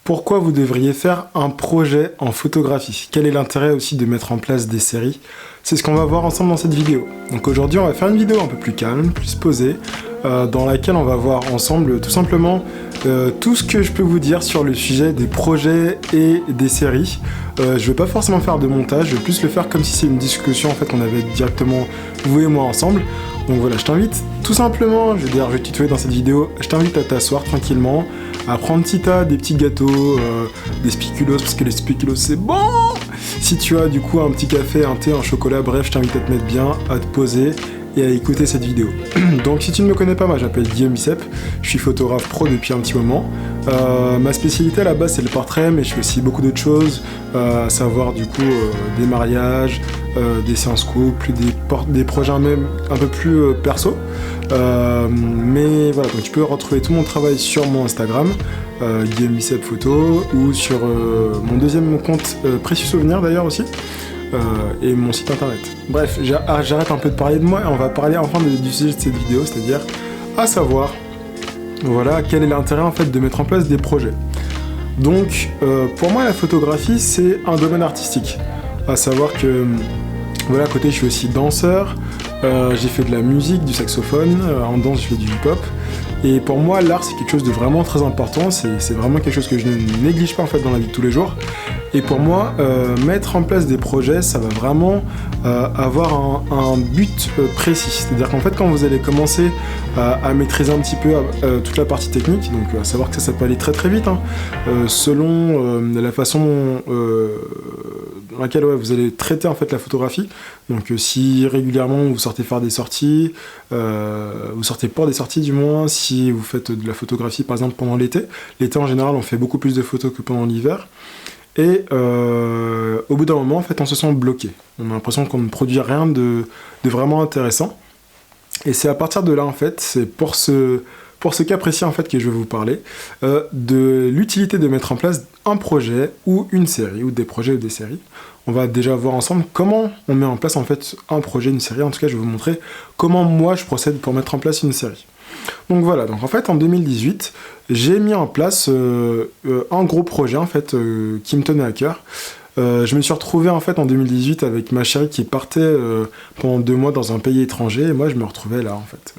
Pourquoi vous devriez faire un projet en photographie? Quel est l'intérêt aussi de mettre en place des séries? C'est ce qu'on va voir ensemble dans cette vidéo. Donc aujourd'hui, on va faire une vidéo un peu plus calme, plus posée, dans laquelle on va voir ensemble tout simplement tout ce que je peux vous dire sur le sujet des projets et des séries. Je vais pas forcément faire de montage, je vais plus le faire comme si c'est une discussion en fait qu'on avait directement vous et moi ensemble. Donc voilà, je t'invite tout simplement, je vais tutoyer dans cette vidéo, je t'invite à t'asseoir tranquillement, à prendre si t'as des petits gâteaux, des spéculoos, parce que les spéculoos c'est bon. Si tu as du coup un petit café, un thé, un chocolat, bref, je t'invite à te mettre bien, à te poser et à écouter cette vidéo. Donc si tu ne me connais pas, moi j'appelle Guillaume Bicep, je suis photographe pro depuis un petit moment. Ma spécialité à la base c'est le portrait, mais je fais aussi beaucoup d'autres choses, à savoir du coup des mariages, des séances couples, des projets même un peu plus perso. Mais voilà, donc tu peux retrouver tout mon travail sur mon Instagram, Guillaume Bicep Photo, ou sur mon deuxième compte Précieux Souvenir d'ailleurs aussi. Et mon site internet. Bref, j'arrête un peu de parler de moi et on va parler enfin du sujet de cette vidéo, c'est-à-dire à savoir, voilà, quel est l'intérêt en fait de mettre en place des projets. Donc, pour moi, la photographie, c'est un domaine artistique. À savoir que, voilà, à côté, je suis aussi danseur, j'ai fait de la musique, du saxophone, en danse, je fais du hip-hop. Et pour moi, l'art, c'est quelque chose de vraiment très important, c'est vraiment quelque chose que je ne néglige pas en fait dans la vie de tous les jours. Et pour moi, mettre en place des projets, ça va vraiment avoir un but précis. C'est-à-dire qu'en fait, quand vous allez commencer à maîtriser un petit peu toute la partie technique, donc à savoir que ça peut aller très très vite, hein, selon la façon dans laquelle vous allez traiter en fait la photographie. Donc si régulièrement vous sortez faire des sorties, vous sortez pour des sorties du moins, si vous faites de la photographie par exemple pendant l'été. L'été en général on fait beaucoup plus de photos que pendant l'hiver. Et au bout d'un moment, en fait, on se sent bloqué. On a l'impression qu'on ne produit rien de vraiment intéressant. Et c'est à partir de là, en fait, c'est pour ce cas précis, en fait, que je vais vous parler, de l'utilité de mettre en place un projet ou une série, ou des projets ou des séries. On va déjà voir ensemble comment on met en place, en fait, un projet, une série. En tout cas, je vais vous montrer comment moi, je procède pour mettre en place une série. Donc voilà, donc en fait en 2018, j'ai mis en place un gros projet en fait qui me tenait à cœur. Je me suis retrouvé en fait en 2018 avec ma chérie qui partait pendant 2 mois dans un pays étranger et moi je me retrouvais là en fait.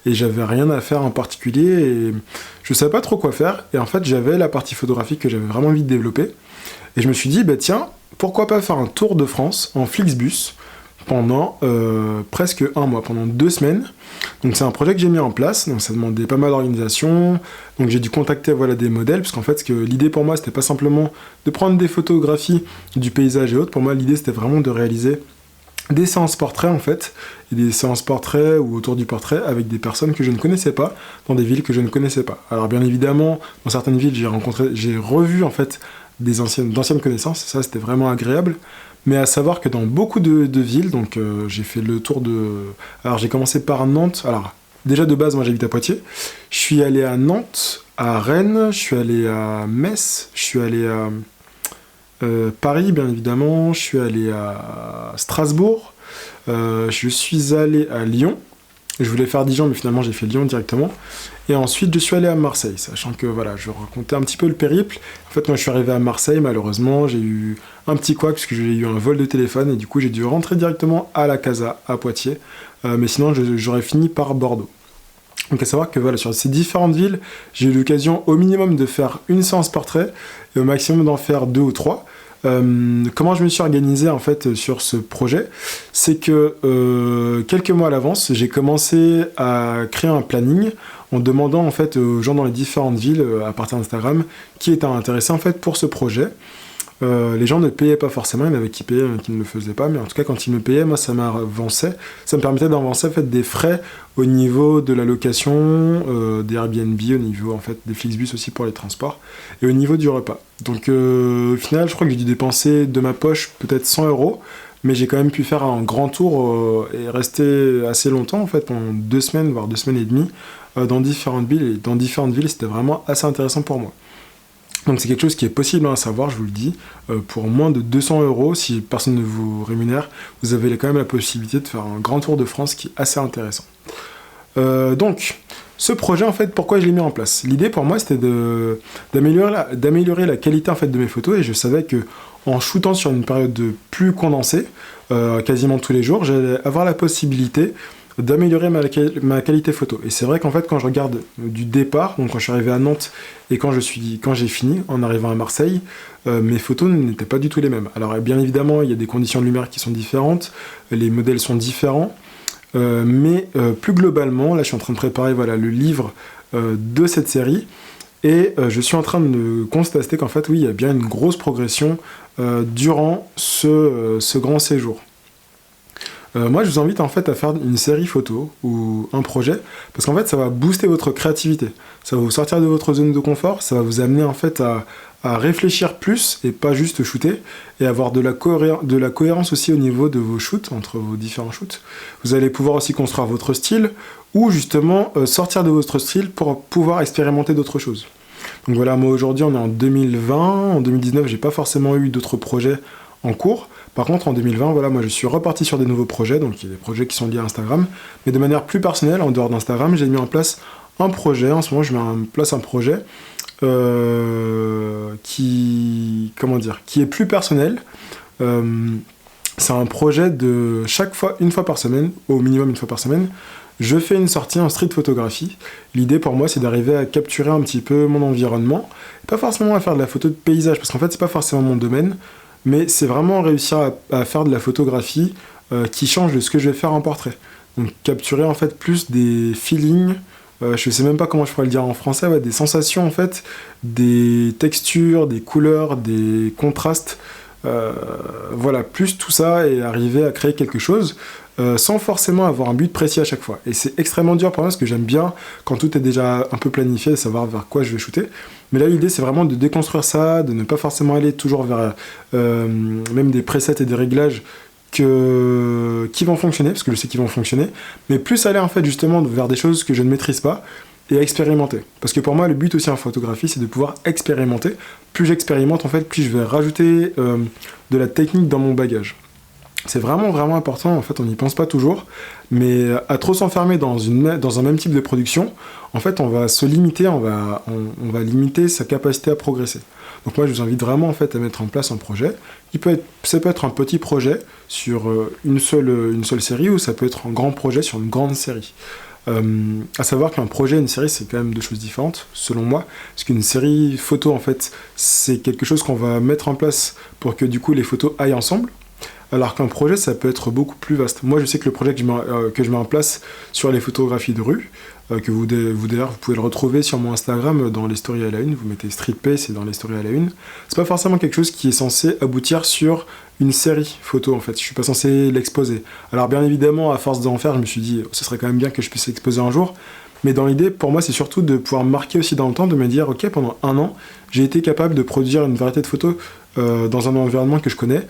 Et j'avais rien à faire en particulier et je savais pas trop quoi faire et en fait j'avais la partie photographique que j'avais vraiment envie de développer. Et je me suis dit bah tiens, pourquoi pas faire un tour de France en Flixbus pendant presque 1 mois, pendant 2 semaines. Donc c'est un projet que j'ai mis en place, donc ça demandait pas mal d'organisation, donc j'ai dû contacter voilà, des modèles, parce qu'en fait l'idée pour moi c'était pas simplement de prendre des photographies du paysage et autres, pour moi l'idée c'était vraiment de réaliser des séances portraits en fait, et des séances portraits ou autour du portrait avec des personnes que je ne connaissais pas, dans des villes que je ne connaissais pas. Alors bien évidemment, dans certaines villes j'ai revu en fait d'anciennes connaissances, ça c'était vraiment agréable. Mais à savoir que dans beaucoup de villes, donc j'ai fait le tour de... Alors j'ai commencé par Nantes, alors déjà de base moi j'habite à Poitiers, je suis allé à Nantes, à Rennes, je suis allé à Metz, je suis allé à Paris bien évidemment, je suis allé à Strasbourg, je suis allé à Lyon, je voulais faire Dijon mais finalement j'ai fait Lyon directement, et ensuite je suis allé à Marseille, sachant que voilà, je racontais un petit peu le périple. En fait quand je suis arrivé à Marseille, malheureusement j'ai eu un petit couac parce que j'ai eu un vol de téléphone et du coup j'ai dû rentrer directement à la Casa, à Poitiers, mais sinon j'aurais fini par Bordeaux. Donc à savoir que voilà, sur ces différentes villes, j'ai eu l'occasion au minimum de faire une séance portrait et au maximum d'en faire 2 ou 3. Comment je me suis organisé en fait sur ce projet, c'est que quelques mois à l'avance, j'ai commencé à créer un planning en demandant en fait aux gens dans les différentes villes à partir d'Instagram qui étaient intéressés en fait pour ce projet. Les gens ne payaient pas forcément, il y en avait qui payaient, qui ne le faisaient pas, mais en tout cas quand ils me payaient, moi ça m'avançait, ça me permettait d'avancer en fait des frais au niveau de la location, des Airbnb, au niveau en fait des Flixbus aussi pour les transports, et au niveau du repas. Donc au final, je crois que j'ai dû dépenser de ma poche peut-être 100 €, mais j'ai quand même pu faire un grand tour et rester assez longtemps en fait, pendant 2 semaines, voire 2 semaines et demie, dans différentes villes, et dans différentes villes c'était vraiment assez intéressant pour moi. Donc c'est quelque chose qui est possible à savoir, je vous le dis, pour moins de 200 €, si personne ne vous rémunère, vous avez quand même la possibilité de faire un grand tour de France qui est assez intéressant. Donc, ce projet, en fait, pourquoi je l'ai mis en place? L'idée pour moi, c'était d'améliorer la qualité en fait de mes photos, et je savais que en shootant sur une période plus condensée, quasiment tous les jours, j'allais avoir la possibilité d'améliorer ma qualité photo. Et c'est vrai qu'en fait, quand je regarde du départ, donc quand je suis arrivé à Nantes et quand j'ai fini, en arrivant à Marseille, mes photos n'étaient pas du tout les mêmes. Alors bien évidemment, il y a des conditions de lumière qui sont différentes, les modèles sont différents, mais plus globalement, là je suis en train de préparer voilà, le livre de cette série, et je suis en train de constater qu'en fait, oui, il y a bien une grosse progression durant ce grand séjour. Moi, je vous invite en fait à faire une série photo ou un projet, parce qu'en fait, ça va booster votre créativité. Ça va vous sortir de votre zone de confort, ça va vous amener en fait à réfléchir plus et pas juste shooter, et avoir de la cohérence aussi au niveau de vos shoots, entre vos différents shoots. Vous allez pouvoir aussi construire votre style, ou justement sortir de votre style pour pouvoir expérimenter d'autres choses. Donc voilà, moi aujourd'hui on est en 2020, en 2019 j'ai pas forcément eu d'autres projets en cours. Par contre, en 2020, voilà, moi je suis reparti sur des nouveaux projets, donc il y a des projets qui sont liés à Instagram, mais de manière plus personnelle, en dehors d'Instagram, j'ai mis en place un projet. En ce moment, je mets en place un projet qui est plus personnel. C'est un projet de chaque fois, une fois par semaine, au minimum une fois par semaine, je fais une sortie en street photographie. L'idée pour moi, c'est d'arriver à capturer un petit peu mon environnement, pas forcément à faire de la photo de paysage, parce qu'en fait, c'est pas forcément mon domaine, mais c'est vraiment réussir à faire de la photographie qui change de ce que je vais faire en portrait. Donc capturer en fait plus des feelings, je sais même pas comment je pourrais le dire en français, ouais, des sensations en fait, des textures, des couleurs, des contrastes, voilà, plus tout ça, et arriver à créer quelque chose sans forcément avoir un but précis à chaque fois. Et c'est extrêmement dur pour moi, parce que j'aime bien quand tout est déjà un peu planifié, savoir vers quoi je vais shooter. Mais là, l'idée, c'est vraiment de déconstruire ça, de ne pas forcément aller toujours vers même des presets et des réglages qui vont fonctionner, parce que je sais qu'ils vont fonctionner, mais plus aller en fait justement vers des choses que je ne maîtrise pas, et expérimenter. Parce que pour moi, le but aussi en photographie, c'est de pouvoir expérimenter. Plus j'expérimente, en fait, plus je vais rajouter de la technique dans mon bagage. C'est vraiment, vraiment important, en fait, on n'y pense pas toujours, mais à trop s'enfermer dans un même type de production, en fait, on va se limiter, on va limiter sa capacité à progresser. Donc moi, je vous invite vraiment, en fait, à mettre en place un projet. Ça peut être un petit projet sur une seule série, ou ça peut être un grand projet sur une grande série. À savoir qu'un projet et une série, c'est quand même deux choses différentes, selon moi, parce qu'une série photo, en fait, c'est quelque chose qu'on va mettre en place pour que, du coup, les photos aillent ensemble, alors qu'un projet, ça peut être beaucoup plus vaste. Moi, je sais que le projet que je mets en place sur les photographies de rue, que d'ailleurs, vous pouvez le retrouver sur mon Instagram dans les stories à la une, vous mettez StreetPace et dans les stories à la une, c'est pas forcément quelque chose qui est censé aboutir sur une série photo, en fait. Je suis pas censé l'exposer. Alors, bien évidemment, à force d'en faire, je me suis dit, ce serait quand même bien que je puisse l'exposer un jour, mais dans l'idée, pour moi, c'est surtout de pouvoir marquer aussi dans le temps, de me dire, ok, pendant un an, j'ai été capable de produire une variété de photos dans un environnement que je connais,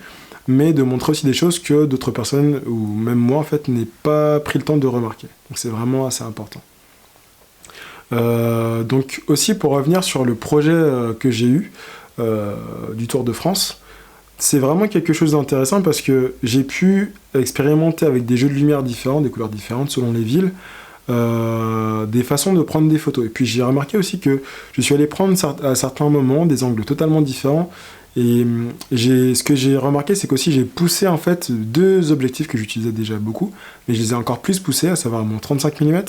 mais de montrer aussi des choses que d'autres personnes, ou même moi, en fait, n'ai pas pris le temps de remarquer. Donc c'est vraiment assez important. Donc aussi, pour revenir sur le projet que j'ai eu, du Tour de France, c'est vraiment quelque chose d'intéressant, parce que j'ai pu expérimenter avec des jeux de lumière différents, des couleurs différentes selon les villes, des façons de prendre des photos. Et puis j'ai remarqué aussi que je suis allé prendre à certains moments des angles totalement différents. Et ce que j'ai remarqué, c'est qu'aussi j'ai poussé en fait deux objectifs que j'utilisais déjà beaucoup, mais je les ai encore plus poussés, à savoir mon 35 mm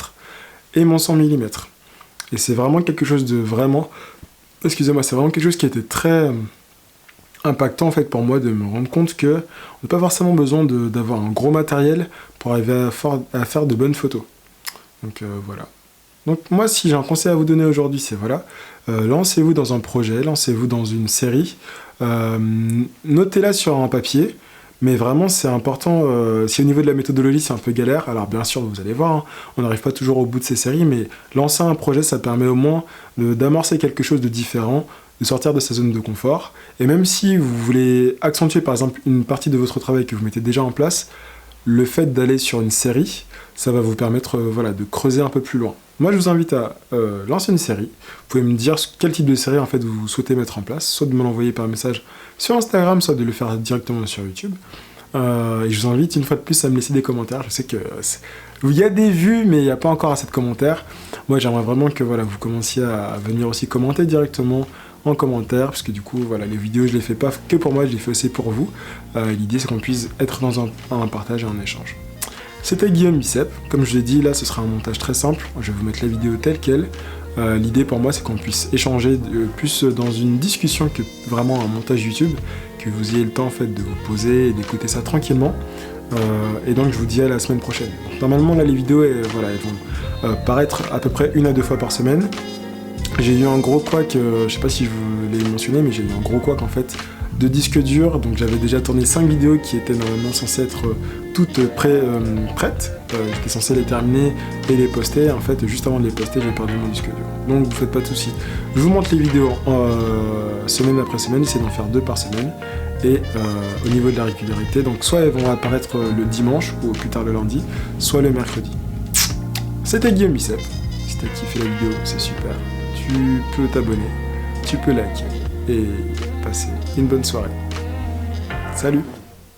et mon 100 mm. Et c'est vraiment quelque chose de vraiment... Excusez-moi, c'est vraiment quelque chose qui était très impactant en fait pour moi, de me rendre compte que on n'a pas forcément besoin d'avoir un gros matériel pour arriver à faire de bonnes photos. Donc voilà. Donc moi, si j'ai un conseil à vous donner aujourd'hui, c'est voilà, lancez-vous dans un projet, lancez-vous dans une série, notez-la sur un papier, mais vraiment c'est important, si au niveau de la méthodologie c'est un peu galère, alors bien sûr vous allez voir, hein, on n'arrive pas toujours au bout de ces séries, mais lancer un projet, ça permet au moins d'amorcer quelque chose de différent, de sortir de sa zone de confort, et même si vous voulez accentuer par exemple une partie de votre travail que vous mettez déjà en place, le fait d'aller sur une série, ça va vous permettre voilà, de creuser un peu plus loin. Moi, je vous invite à lancer une série. Vous pouvez me dire quel type de série en fait, vous souhaitez mettre en place, soit de me l'envoyer par message sur Instagram, soit de le faire directement sur YouTube. Et je vous invite une fois de plus à me laisser des commentaires. Je sais que il y a des vues, mais il n'y a pas encore assez de commentaires. Moi, j'aimerais vraiment que voilà, vous commenciez à venir aussi commenter directement en commentaire, parce que du coup, voilà, les vidéos, je les fais pas que pour moi, je les fais aussi pour vous. L'idée, c'est qu'on puisse être dans un partage et un échange. C'était Guillaume Bicep. Comme je l'ai dit, là, ce sera un montage très simple. Je vais vous mettre la vidéo telle qu'elle. L'idée pour moi, c'est qu'on puisse échanger plus dans une discussion que vraiment un montage YouTube, que vous ayez le temps en fait de vous poser et d'écouter ça tranquillement. Et donc je vous dis à la semaine prochaine. Donc, normalement là les vidéos elles vont paraître à peu près 1 à 2 fois par semaine. J'ai eu un gros couac, je sais pas si je vous l'ai mentionné, mais j'ai eu un gros couac en fait de disque dur. Donc j'avais déjà tourné 5 vidéos qui étaient normalement censées être toutes prêtes. J'étais censé les terminer et les poster. En fait juste avant de les poster j'ai perdu mon disque dur. Donc vous faites pas de soucis. Je vous montre les vidéos semaine après semaine, j'essaie d'en faire 2 par semaine. Et au niveau de la régularité, donc soit elles vont apparaître le dimanche ou au plus tard le lundi, soit le mercredi. C'était Guillaume Bicep. Si t'as kiffé la vidéo, c'est super. Tu peux t'abonner, tu peux liker et passer une bonne soirée. Salut!